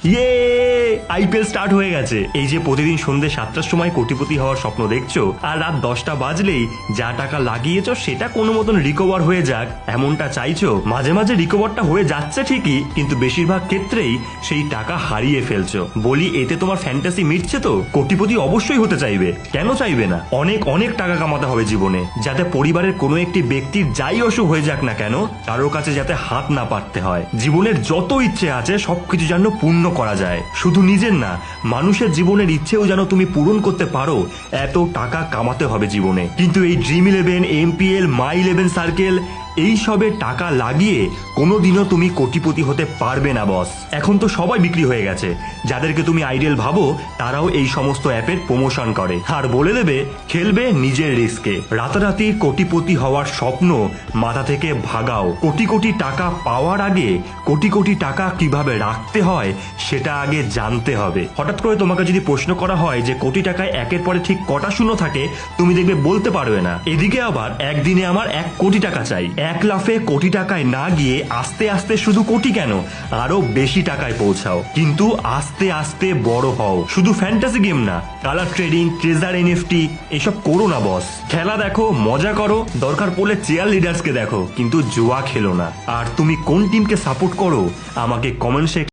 ইয়ে, IPL start হয়ে গেছে। এই যে প্রতিদিন সন্ধ্যে 7টার সময় কোটিপতি হওয়ার স্বপ্ন দেখছো, আর রাত 10টা বাজলেই যা টাকা লাগিয়েছো সেটা কোনো মতন রিকভার হয়ে যাক এমনটা চাইছো। মাঝে মাঝে রিকভারটা হয়ে যাচ্ছে ঠিকই, কিন্তু বেশিরভাগ ক্ষেত্রেই সেই টাকা হারিয়ে ফেলছো। বলি, এতে তোমার ফ্যান্টাসি মিটছে তো? কোটিপতি অবশ্যই হতে চাইবে, কেন চাইবে না? অনেক অনেক টাকা কামাতে হবে জীবনে, যাতে পরিবারের কোনো একটি ব্যক্তির যাই অসুখ হয়ে যাক না কেন, কারোর কাছে যাতে হাত না পাততে হয়। জীবনের যত ইচ্ছে আছে সবকিছু যেন পূর্ণ করা যায়, শুধু নিজের না, মানুষের জীবনের ইচ্ছেও যেন তুমি পূরণ করতে পারো। এত টাকা কামাতে হবে জীবনে। কিন্তু এই dream eleven, MPL, My Eleven circle, এই সবে টাকা লাগিয়ে কোনোদিনও তুমি কোটিপতি হতে পারবে না বস। এখন তো সবাই বিক্রি হয়ে গেছে। যাদেরকে তুমি আইডিয়াল ভাবো তারাও এই সমস্ত অ্যাপের প্রমোশন করে, আর বলে দেবে খেলবে নিজের রিস্কে। রাতারাতি কোটিপতি হওয়ার স্বপ্ন মাথা থেকে ভাগাও। কোটি কোটি টাকা পাওয়ার আগে কোটি কোটি টাকা কিভাবে রাখতে হয় সেটা আগে জানতে হবে। হঠাৎ করে তোমাকে যদি প্রশ্ন করা হয় যে কোটি টাকায় একের পরে ঠিক কটা শূন্য থাকে, তুমি দেখবে বলতে পারবে না। এদিকে আবার একদিনে আমার 1 কোটি টাকা চাই, 1 লাফে কোটি টাকায় না গিয়ে আস্তে আস্তে, শুধু কোটি কেন, আরো বেশি টাকায় পৌঁছাও। কিন্তু আস্তে আস্তে বড় হও। শুধু ফ্যান্টাসি গেম না, কালার ট্রেডিং, ট্রেজার, এনএফটি এসব করো না বস। খেলা দেখো, মজা করো, দরকার পড়লে চেয়ার লিডার্সকে দেখো, কিন্তু জুয়া খেলো না। আর তুমি কোন টিমকে সাপোর্ট করো আমাকে কমেন্ট